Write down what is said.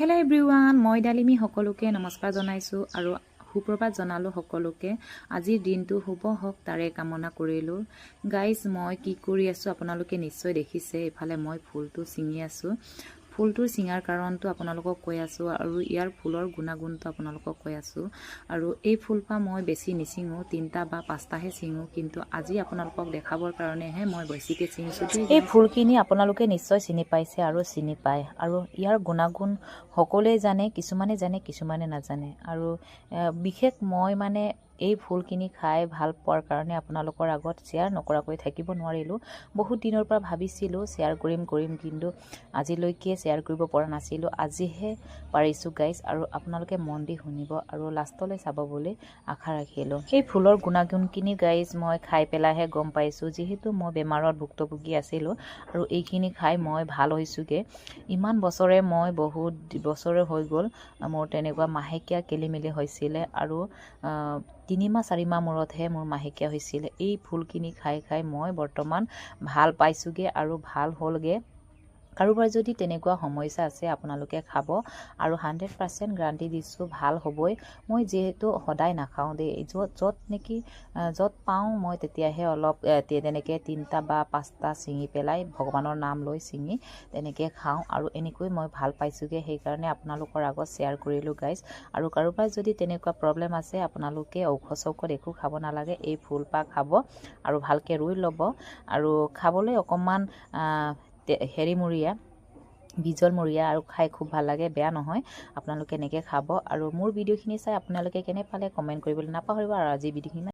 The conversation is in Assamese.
হেল্ল' এভৰিৱান, মই ডালিমি সকলোকে নমস্কাৰ জনাইছোঁ আৰু সুপ্ৰভাত জনালোঁ সকলোকে। আজিৰ দিনটো শুভ হওক তাৰে কামনা কৰিলোঁ। গাইজ, মই কি কৰি আছোঁ আপোনালোকে নিশ্চয় দেখিছে। ইফালে মই ফুলটো ছিঙি আছোঁ। ফুলটোৰ ছিঙাৰ কাৰণটো আপোনালোকক কৈ আছোঁ আৰু ইয়াৰ ফুলৰ গুণাগুণটো আপোনালোকক কৈ আছোঁ। আৰু এই ফুলপাহ মই বেছি নিছিঙো, 3টা বা 5টাহে ছিঙো, কিন্তু আজি আপোনালোকক দেখাবৰ কাৰণেহে মই বেছিকৈ ছিঙিছোঁ। এই ফুলখিনি আপোনালোকে নিশ্চয় চিনি পাইছে আৰু চিনি পায়, আৰু ইয়াৰ গুণাগুণ সকলোৱে জানে, কিছুমানে জানে কিছুমানে নাজানে। আৰু বিশেষ মই এই ফুলখিনি খাই ভাল পোৱাৰ কাৰণে আপোনালোকৰ আগত শ্বেয়াৰ নকৰাকৈ থাকিব নোৱাৰিলোঁ। বহুত দিনৰ পৰা ভাবিছিলোঁ শ্বেয়াৰ কৰিম, কিন্তু আজিলৈকে শ্বেয়াৰ কৰিব পৰা নাছিলোঁ। আজিহে পাৰিছোঁ গাইজ, আৰু আপোনালোকে মন দি শুনিব আৰু লাষ্টলৈ চাব বুলি আশা ৰাখিলোঁ। এই ফুলৰ গুণাগুণখিনি গাইজ মই খাই পেলাইহে গম পাইছোঁ, যিহেতু মই বেমাৰত ভুক্তভোগী আছিলোঁ আৰু এইখিনি খাই মই ভাল হৈছোঁগৈ। ইমান বছৰে বহুত বছৰে হৈ গ'ল মোৰ তেনেকুৱা মাহেকীয়া খেলিমেলি হৈছিলে, আৰু 3 মাহ 4 মাহ মূৰতহে মোৰ মাহেকীয়া হৈছিলে। এই ফুলখিনি খাই মই বৰ্তমান ভাল পাইছোঁগৈ আৰু ভাল হ'লগৈ। কাৰোবাৰ যদি তেনেকুৱা সমস্যা আছে আপোনালোকে খাব, আৰু 100% গ্যাৰাণ্টি দিছোঁ ভাল হ'বই। মই যিহেতু সদায় নাখাওঁ দেই, য'ত পাওঁ মই তেতিয়াহে অলপ তেনেকৈ 3টা বা 5টা ছিঙি পেলাই ভগৱানৰ নাম লৈ ছিঙি তেনেকৈ খাওঁ, আৰু এনেকৈ মই ভাল পাইছোঁগৈ। সেইকাৰণে আপোনালোকৰ আগত শ্বেয়াৰ কৰিলোঁ গাইজ। আৰু কাৰোবাৰ যদি তেনেকুৱা প্ৰব্লেম আছে আপোনালোকে ঔষধ একো খাব নালাগে, এই ফুলপাহ খাব আৰু ভালকৈ ৰুই ল'ব। আৰু খাবলৈ অকণমান হেৰিমূৰীয়া, বিজলমূৰীয়া, আৰু খাই খুব ভাল লাগে, বেয়া নহয়। আপোনালোকে এনেকৈ খাব। আৰু মোৰ ভিডিঅ'খিনি চাই আপোনালোকে কেনে পালে কমেণ্ট কৰিবলৈ নাপাহৰিব। আৰু আজি ভিডিঅ'খিনি